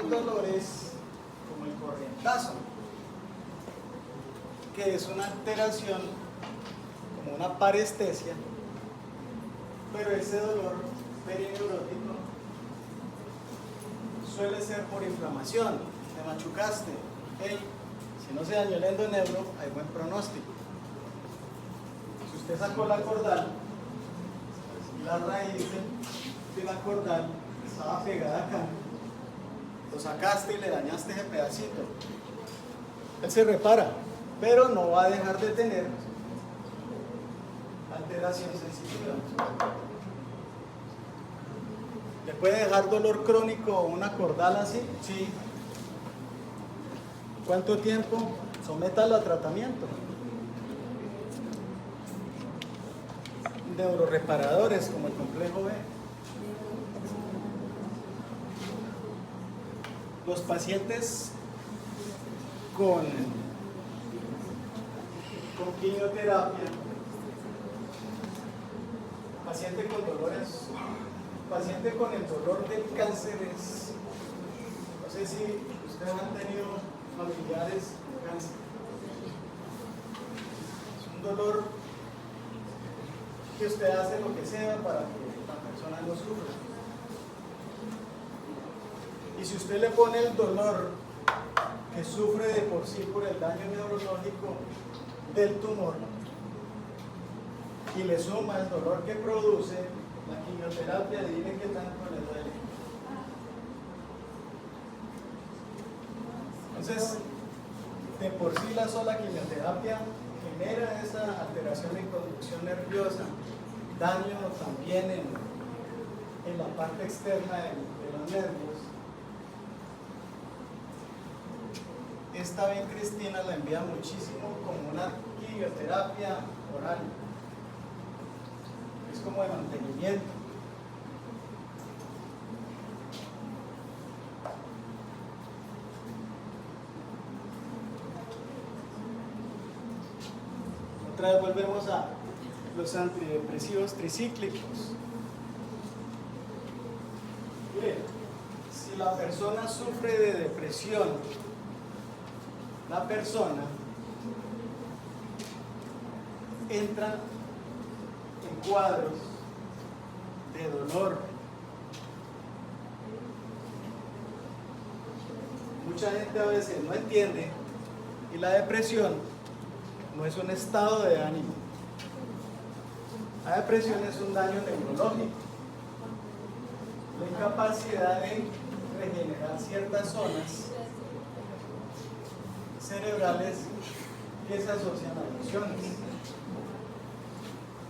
dolores como el corrientazo, que es una alteración, como una parestesia, pero ese dolor perineurótico suele ser por inflamación. Te machucaste, si no se dañó el endoneuro, hay buen pronóstico. Si usted sacó la cordal, la raíz de la cordal estaba pegada acá, lo sacaste y le dañaste ese pedacito, él se repara, pero no va a dejar de tener alteración sensitiva. ¿Le puede dejar dolor crónico una cordal así? Sí. ¿Cuánto tiempo? Sométalo a tratamiento. Neuroreparadores como el complejo B. Los pacientes con quimioterapia, paciente con dolores, paciente con el dolor del cáncer es, no sé si ustedes han tenido familiares con cáncer, es un dolor que usted hace lo que sea para que la persona no sufra. Y si usted le pone el dolor que sufre de por sí por el daño neurológico del tumor y le suma el dolor que produce la quimioterapia, dile que tanto le duele. Entonces, de por sí la sola quimioterapia genera esa alteración de conducción nerviosa, daño también en la parte externa de los nervios. Esta Ben Cristina la envía muchísimo como una quimioterapia oral. Es como de mantenimiento. Otra vez volvemos a los antidepresivos tricíclicos. Mire, si la persona sufre de depresión, la persona entra en cuadros de dolor. Mucha gente a veces no entiende y la depresión no es un estado de ánimo. La depresión es un daño neurológico, la incapacidad de regenerar ciertas zonas cerebrales que se asocian a emociones.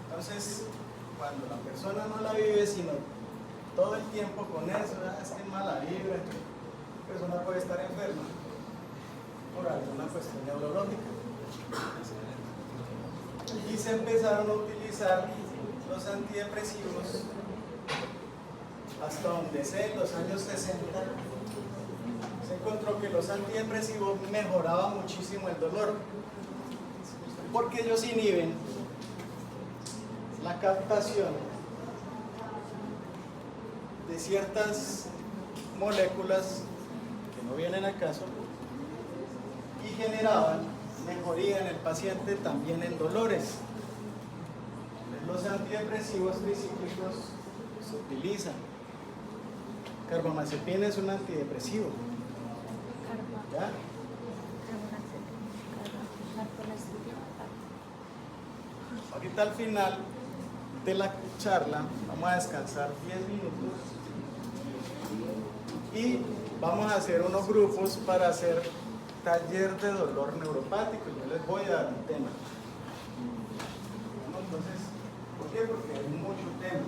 Entonces, cuando la persona no la vive, sino todo el tiempo con eso, es que mala vibra, la persona puede estar enferma por alguna cuestión neurológica. Y se empezaron a utilizar los antidepresivos hasta donde sé, en los años 60. Se encontró que los antidepresivos mejoraban muchísimo el dolor porque ellos inhiben la captación de ciertas moléculas que no vienen al caso y generaban mejoría en el paciente también en dolores. Los antidepresivos tricíclicos se utilizan. Carbamazepina es un antidepresivo. ¿Ya? Ahorita al final de la charla vamos a descansar 10 minutos y vamos a hacer unos grupos para hacer taller de dolor neuropático. Yo les voy a dar un tema. Bueno, entonces, ¿por qué? Porque hay mucho tema.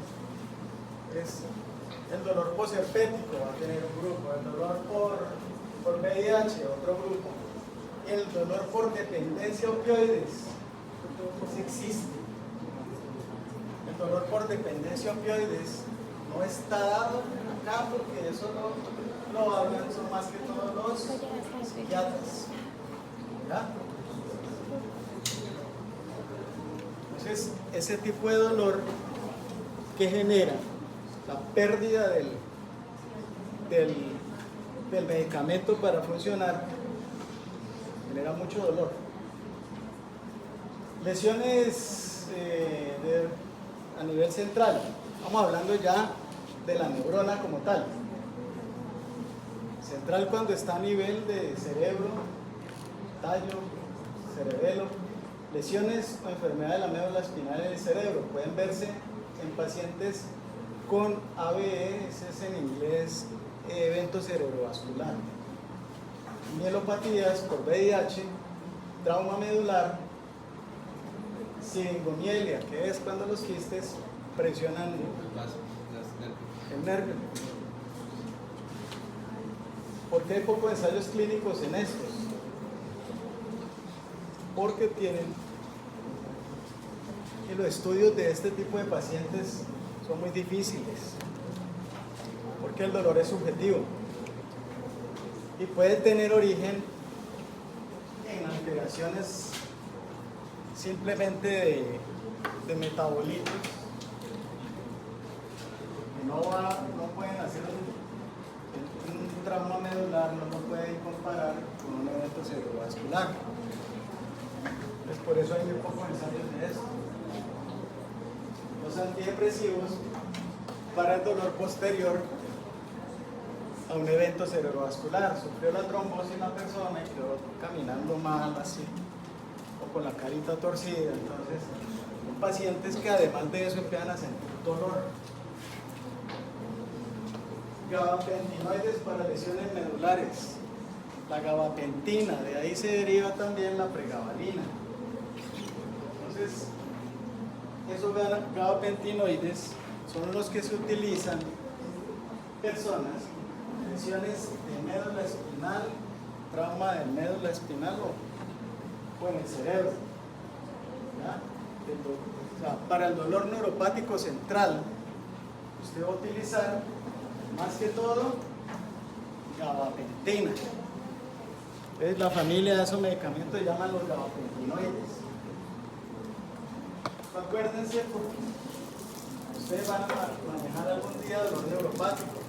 Es el dolor posherpético, va a tener un grupo. El dolor por VIH, otro grupo. El dolor por dependencia a opioides, pues existe. El dolor por dependencia a opioides no está dado acá porque eso lo hablan son más que todos los psiquiatras. ¿Ya? Entonces, ese tipo de dolor que genera la pérdida del del medicamento para funcionar genera mucho dolor. Lesiones a nivel central, estamos hablando ya de la neurona como tal. Central cuando está a nivel de cerebro, tallo, cerebelo. Lesiones o enfermedad de la médula espinal en el cerebro pueden verse en pacientes con AVE, ese es en inglés evento cerebrovascular. Mielopatías por VIH, trauma medular, ciringomielia, que es cuando los quistes presionan el nervio. ¿Por qué hay pocos ensayos clínicos en estos? Porque tienen, y los estudios de este tipo de pacientes son muy difíciles, porque el dolor es subjetivo y puede tener origen en alteraciones simplemente de metabolitos que no pueden hacer un trauma medular, no lo pueden comparar con un evento cerebrovascular. Entonces, por eso hay muy pocos ensayos de esto. Los antidepresivos para el dolor posterior a un evento cerebrovascular. Sufrió la trombosis una persona y quedó caminando mal así, o con la carita torcida. Entonces, son pacientes que además de eso empiezan a sentir dolor. Gabapentinoides para lesiones medulares. La gabapentina, de ahí se deriva también la pregabalina. Entonces, esos gabapentinoides son los que se utilizan personas con lesiones de médula espinal, trauma de médula espinal o en el cerebro. O sea, para el dolor neuropático central, usted va a utilizar más que todo gabapentina. Entonces, la familia de esos medicamentos se llaman los gabapentinoides. Acuérdense, porque ustedes van a manejar algún día dolor neuropático.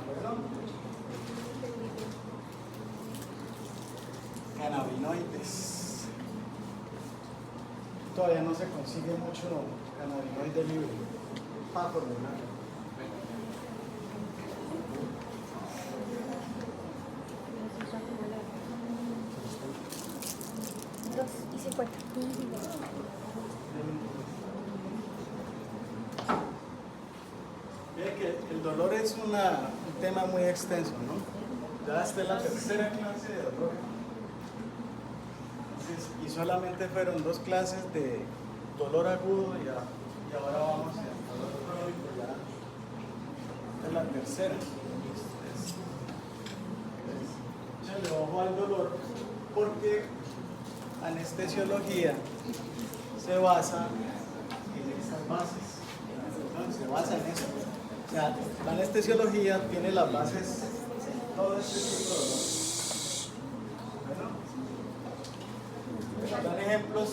¿Bueno? Cannabinoides. Todavía no se consigue mucho cannabinoide libre para formular. 2:50. Miren que el dolor es un tema muy extenso, ¿no? Ya esta es la tercera clase de dolor. Entonces, y solamente fueron 2 clases de dolor agudo y ahora vamos al dolor crónico, ya es la tercera. Échale ojo al dolor porque anestesiología se basa en estas bases, ¿no? Se basa en eso. O sea, la anestesiología tiene las bases en todo este tipo de dolor. Bueno, dan ejemplos,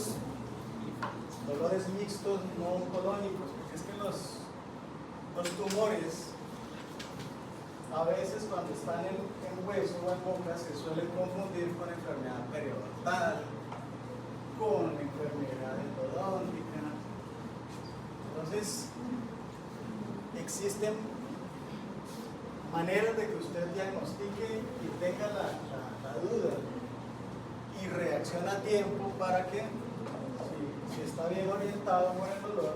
dolores mixtos no oncológicos, porque es que los tumores a veces cuando están en hueso o en boca se suelen confundir con enfermedad periodontal, con enfermedad endodóntica. Entonces, existen maneras de que usted diagnostique y tenga la duda y reaccione a tiempo para que, si está bien orientado por el dolor,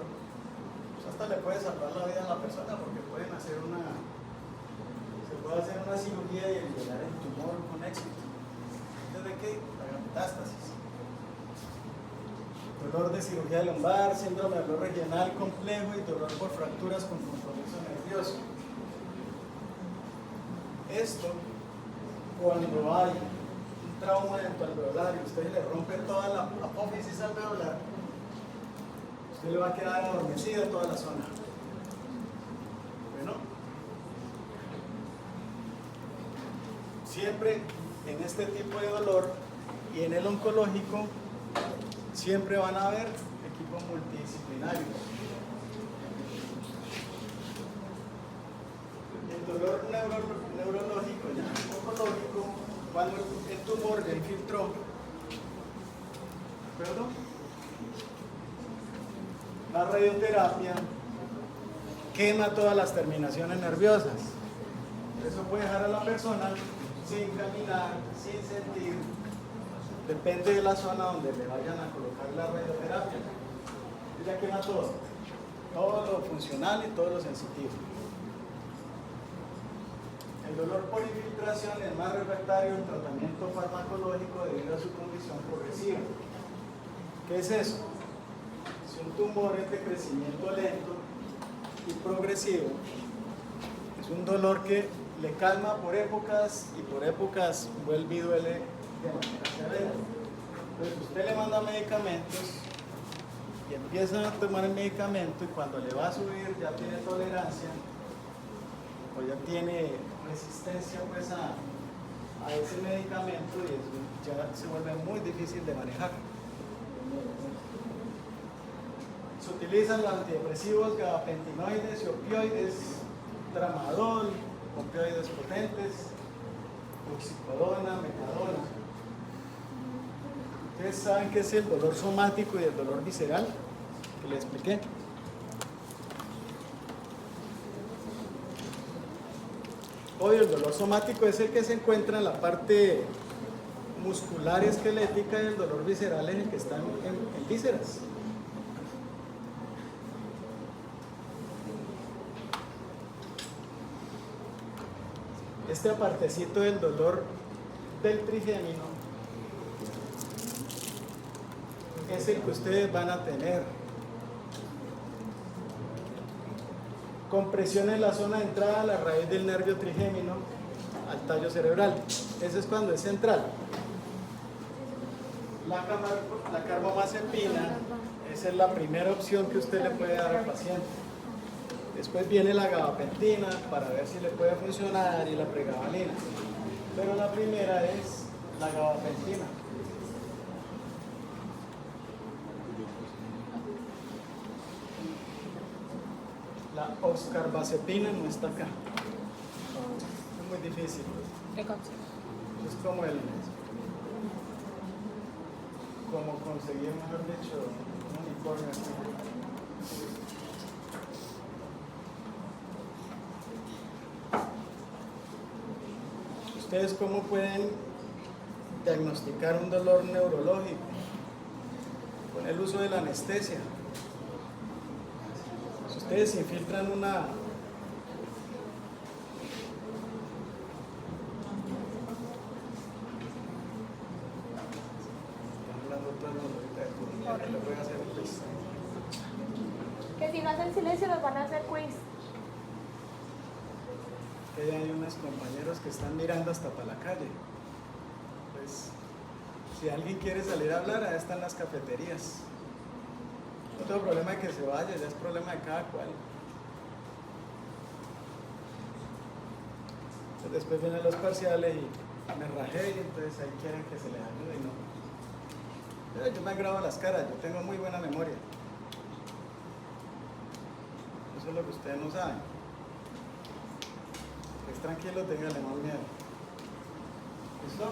pues hasta le puede salvar la vida a la persona, porque puede hacer una cirugía y eliminar el tumor con éxito antes de que haga metástasis. Dolor de cirugía lumbar, síndrome del dolor regional complejo y dolor por fracturas con compromiso nervioso. Esto, cuando hay un trauma dento-alveolar y usted le rompe toda la apófisis alveolar, usted le va a quedar adormecida toda la zona. Bueno, siempre en este tipo de dolor y en el oncológico siempre van a haber equipos multidisciplinarios. El dolor neurológico cuando el tumor ya infiltró, ¿de acuerdo? La radioterapia quema todas las terminaciones nerviosas. Eso puede dejar a la persona sin caminar, sin sentir. Depende de la zona donde le vayan a colocar la radioterapia. Ella quema todo lo funcional y todo lo sensitivo. El dolor por infiltración es más refractario al tratamiento farmacológico debido a su condición progresiva. ¿Qué es eso? Si un tumor es de crecimiento lento y progresivo, es un dolor que le calma por épocas y por épocas vuelve y duele de manera severa. Entonces usted le manda medicamentos y empieza a tomar el medicamento y cuando le va a subir ya tiene tolerancia o ya tiene resistencia pues a ese medicamento y eso ya se vuelve muy difícil de manejar. Se utilizan los antidepresivos, gabapentinoides y opioides, tramadol, opioides potentes, oxicodona, metadona. Ustedes saben qué es el dolor somático y el dolor visceral, que les expliqué. Hoy el dolor somático es el que se encuentra en la parte muscular esquelética y el dolor visceral es el que está en vísceras. Este apartecito del dolor del trigémino es el que ustedes van a tener. Compresión en la zona de entrada a la raíz del nervio trigémino al tallo cerebral. Ese es cuando es central. La carbamazepina, esa es la primera opción que usted le puede dar al paciente. Después viene la gabapentina para ver si le puede funcionar y la pregabalina. Pero la primera es la gabapentina. La oscarbazepina no está acá. Es muy difícil. Es como conseguir, mejor dicho, un unicornio aquí. ¿Ustedes cómo pueden diagnosticar un dolor neurológico? Con el uso de la anestesia. Si ustedes infiltran una Que si no hacen silencio nos van a hacer quiz. Que hay unos compañeros que están mirando hasta para la calle. Pues, si alguien quiere salir a hablar, ahí están las cafeterías. No tengo problema de que se vaya, ya es problema de cada cual. Entonces, después vienen los parciales y me rajé y entonces ahí quieren que se les ayude y no. Pero yo me grabo las caras, yo tengo muy buena memoria. Eso es lo que ustedes no saben. Pues tranquilo, téngale más miedo. ¿Listo?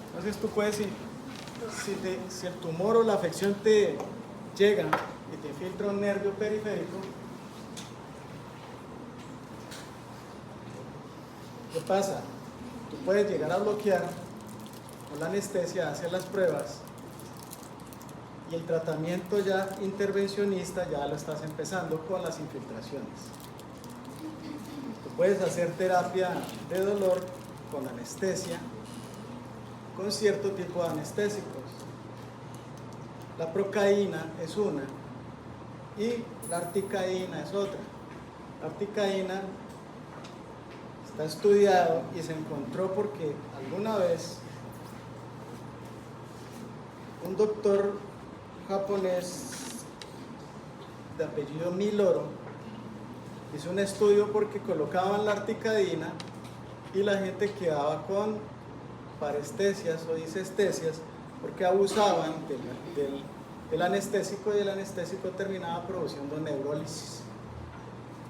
Entonces tú puedes, si el tumor o la afección te llega y te infiltra un nervio periférico, ¿qué pasa? Tú puedes llegar a bloquear con la anestesia, hacer las pruebas y el tratamiento ya intervencionista ya lo estás empezando con las infiltraciones. Tú puedes hacer terapia de dolor con anestesia, con cierto tipo de anestésicos. La procaína es una y la articaína es otra. La articaína está estudiado y se encontró porque alguna vez un doctor japonés de apellido Miloro hizo un estudio porque colocaban la articaína y la gente quedaba con parestesias o disestesias porque abusaban del anestésico y el anestésico terminaba produciendo neurólisis.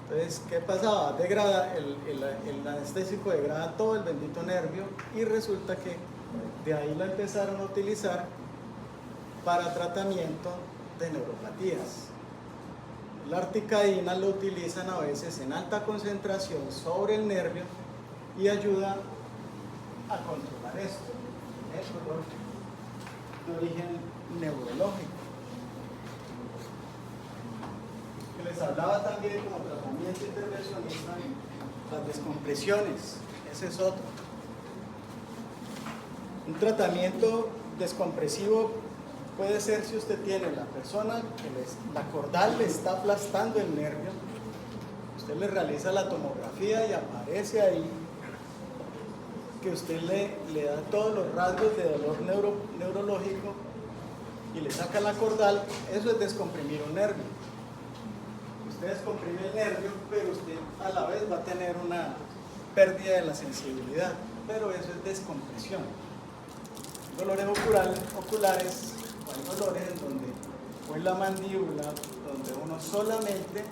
Entonces, ¿qué pasaba? El anestésico degrada todo el bendito nervio y resulta que de ahí la empezaron a utilizar para tratamiento de neuropatías. La articaína lo utilizan a veces en alta concentración sobre el nervio y ayuda a controlar esto, el dolor de origen neurológico. Que les hablaba también como tratamiento intervencionista, las descompresiones, ese es otro. Un tratamiento descompresivo puede ser si usted tiene la persona que la cordal le está aplastando el nervio, usted le realiza la tomografía y aparece ahí que usted le da todos los rasgos de dolor neurológico y le saca la cordal. Eso es descomprimir un nervio. Usted descomprime el nervio, pero usted a la vez va a tener una pérdida de la sensibilidad, pero eso es descompresión. Dolores oculares, hay dolores en donde, o en la mandíbula, donde uno solamente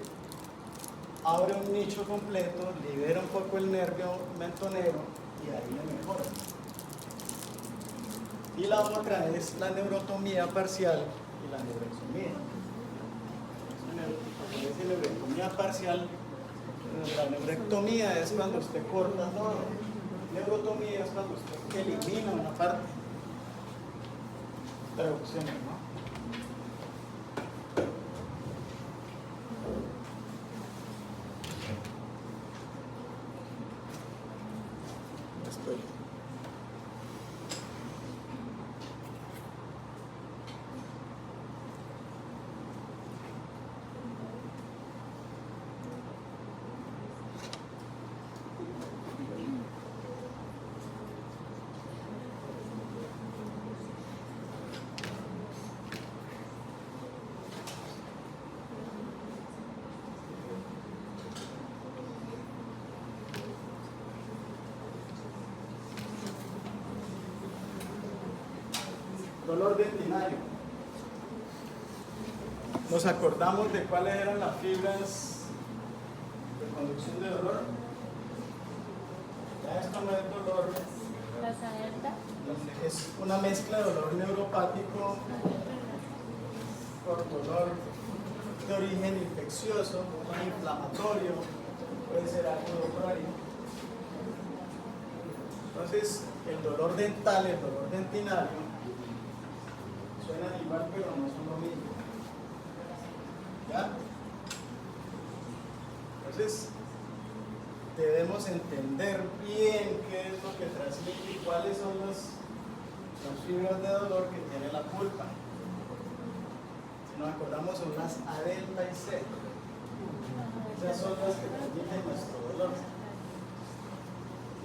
abre un nicho completo, libera un poco el nervio mentonero y ahí le mejora. Y la otra es la neurotomía parcial y la neurectomía. La neurectomía parcial, la neurectomía es cuando usted corta todo. La neurotomía es cuando usted elimina una parte. Traducciones, ¿no? Estoy. Dolor dentinario. Nos acordamos de cuáles eran las fibras de conducción de dolor. Ya esto no es dolor. Es una mezcla de dolor neuropático por dolor de origen infeccioso, inflamatorio, puede ser agudo crónico. Entonces, el dolor dental, el dolor dentinario, suenan igual pero no son lo mismo. ¿Ya? Entonces debemos entender bien qué es lo que transmite y cuáles son las fibras de dolor que tiene la pulpa. Si nos acordamos son las A delta y C. Esas son las que transmiten nuestro dolor.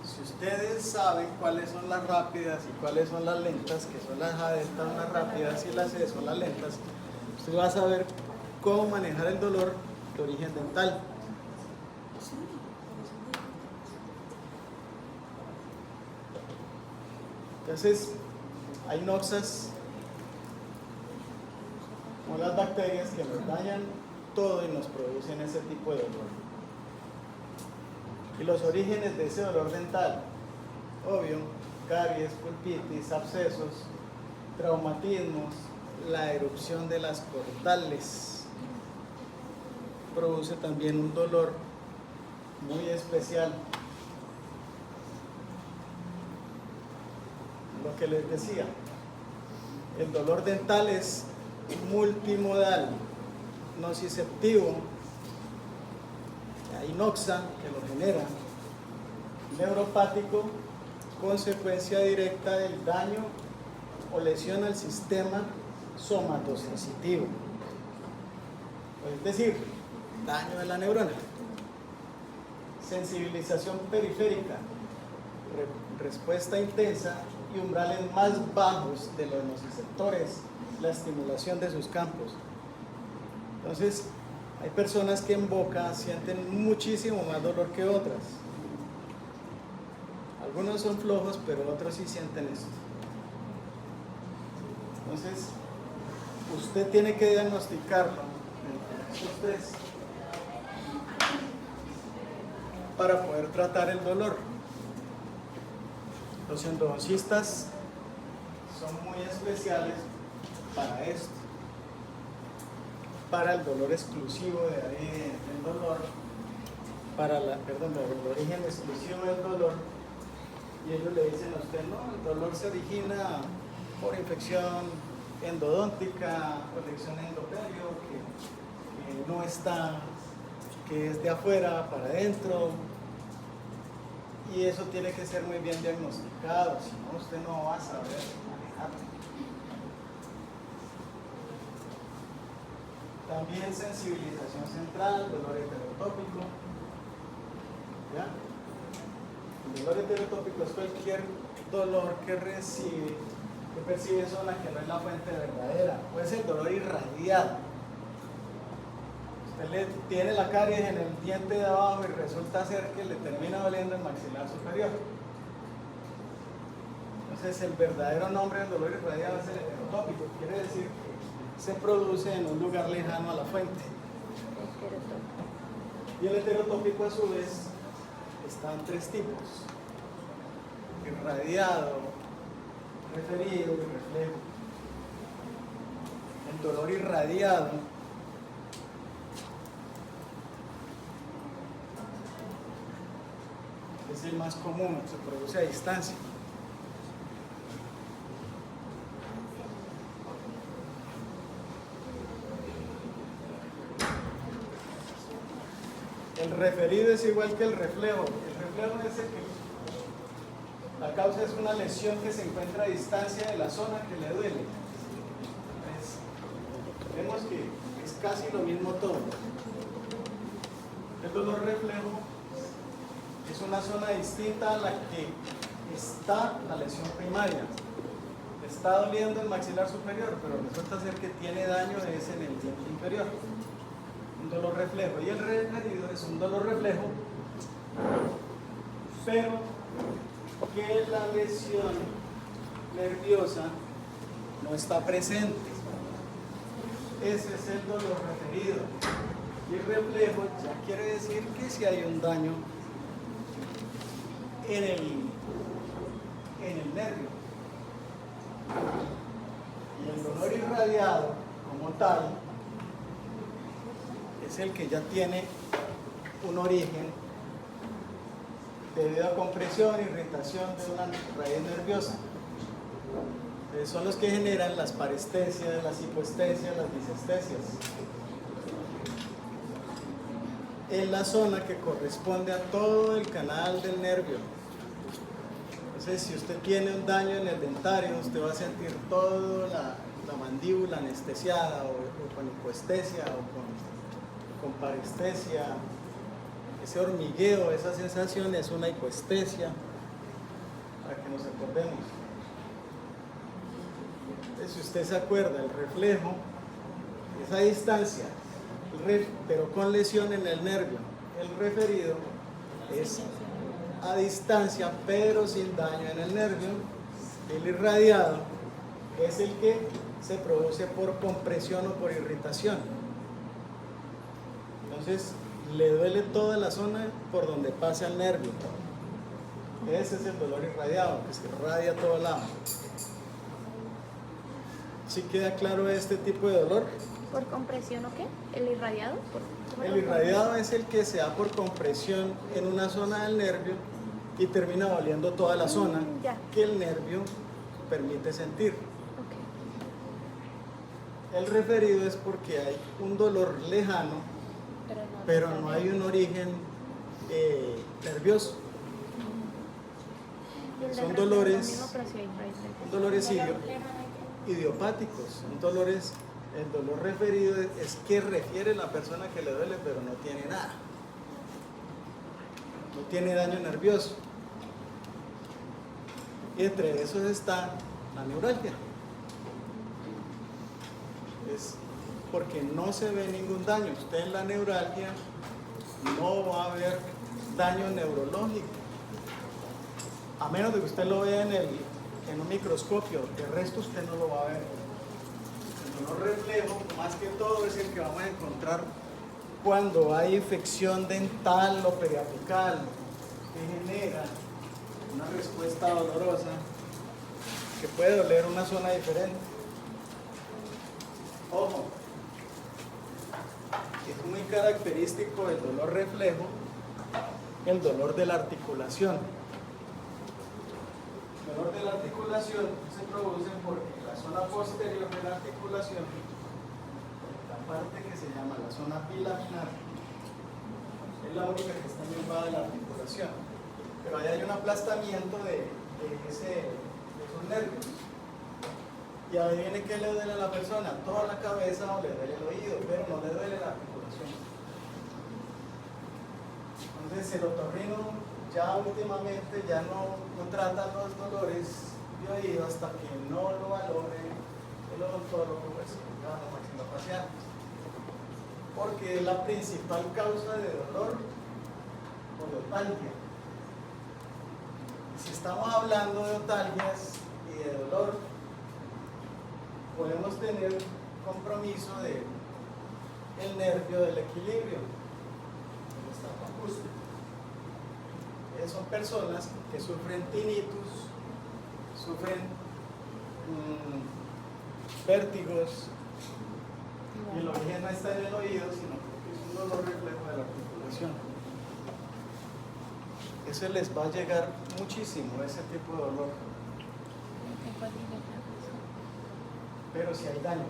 Si ustedes saben cuáles son las rápidas y cuáles son las lentas, que son las A delta son las rápidas y las C son las lentas, usted va a saber cómo manejar el dolor de origen dental. Entonces, hay noxas, como las bacterias, que nos dañan todo y nos producen ese tipo de dolor. Y los orígenes de ese dolor dental, obvio, caries, pulpitis, abscesos, traumatismos, la erupción de las cordales produce también un dolor muy especial. Lo que les decía, el dolor dental es multimodal, nociceptivo, hay noxa que lo genera, neuropático, consecuencia directa del daño o lesión al sistema somatosensitivo, es decir, daño de la neurona. Sensibilización periférica, respuesta intensa y umbrales más bajos de los nociceptores, la estimulación de sus campos. Entonces, hay personas que en boca sienten muchísimo más dolor que otras. Algunos son flojos, pero otros sí sienten esto. Entonces, usted tiene que diagnosticarlo entre esos tres. para poder tratar el dolor. Los endodoncistas son muy especiales para esto, para el dolor exclusivo de ahí del dolor, el origen exclusivo del dolor, y ellos le dicen a usted, no, el dolor se origina por infección endodóntica, colección endoperio, que no está, que es de afuera para adentro, y eso tiene que ser muy bien diagnosticado, si no usted no va a saber manejarlo. También sensibilización central, dolor heterotópico. ¿Ya? El dolor heterotópico es cualquier dolor que percibe zona que no es la fuente verdadera. Puede ser dolor irradiado. Usted tiene la caries en el diente de abajo y resulta ser que le termina doliendo el maxilar superior. Entonces el verdadero nombre del dolor irradiado es el heterotópico, quiere decir que se produce en un lugar lejano a la fuente. Y el heterotópico a su vez está en tres tipos: irradiado, referido y reflejo. El dolor irradiado es el más común, se produce a distancia. El referido es igual que el reflejo. El reflejo es el que la causa es una lesión que se encuentra a distancia de la zona que le duele. Vemos que es casi lo mismo todo. El dolor reflejo es una zona distinta a la que está la lesión primaria. Está doliendo el maxilar superior, pero resulta ser que tiene daño en el diente inferior. Un dolor reflejo. Y el referido es un dolor reflejo, pero que la lesión nerviosa no está presente. Ese es el dolor referido. Y reflejo ya quiere decir que si hay un daño en el nervio. Y el dolor irradiado como tal es el que ya tiene un origen debido a compresión, irritación de una raíz nerviosa. Son los que generan las parestesias, las hipoestesias, las disestesias. En la zona que corresponde a todo el canal del nervio. Entonces, si usted tiene un daño en el dentario, usted va a sentir toda la mandíbula anestesiada o con hipoestesia o con parestesia. Ese hormigueo, esa sensación es una hipoestesia, para que nos acordemos. Entonces, si usted se acuerda, el reflejo, esa distancia, pero con lesión en el nervio. El referido es a distancia, pero sin daño en el nervio. El irradiado es el que se produce por compresión o por irritación. Entonces, le duele toda la zona por donde pasa el nervio. Ese es el dolor irradiado, que se irradia a todo lado. ¿Sí queda claro este tipo de dolor? ¿Por compresión o qué? ¿El irradiado? El irradiado es el que se da por compresión en una zona del nervio y termina doliendo toda la zona que el nervio permite sentir. El referido es porque hay un dolor lejano, pero no hay un origen nervioso. Son dolores idiopáticos, son dolores. El dolor referido es que refiere a la persona que le duele, pero no tiene nada. No tiene daño nervioso. Y entre esos está la neuralgia. Es porque no se ve ningún daño. Usted en la neuralgia no va a haber daño neurológico. A menos de que usted lo vea en un microscopio, de resto usted no lo va a ver. El dolor reflejo, más que todo, es el que vamos a encontrar cuando hay infección dental o periapical que genera una respuesta dolorosa que puede doler una zona diferente. Ojo, es muy característico del dolor reflejo, el dolor de la articulación. El dolor de la articulación se produce porque la zona posterior de la articulación, la parte que se llama la zona bilaminar, es la única que está innervada de la articulación. Pero ahí hay un aplastamiento de esos nervios. Y ahí viene que le duele a la persona, toda la cabeza o le duele el oído, pero no le duele la articulación. Entonces el otorrino ya últimamente ya no trata los dolores de oído hasta que no lo valore el odontólogo o el cirujano maxilofacial, porque es la principal causa de dolor o de otalgia. Si estamos hablando de otalgias y de dolor, podemos tener compromiso del nervio del equilibrio, el estado acústico. Son personas que sufren tinnitus, sufren vértigos, y el origen no está en el oído, sino que es un dolor reflejo de la articulación. Eso les va a llegar muchísimo, ese tipo de dolor. Pero si hay daño.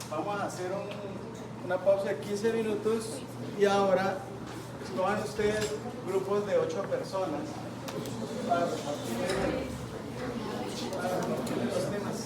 Vamos a hacer una pausa de 15 minutos y ahora escojan ustedes grupos de 8 personas para repartir los temas.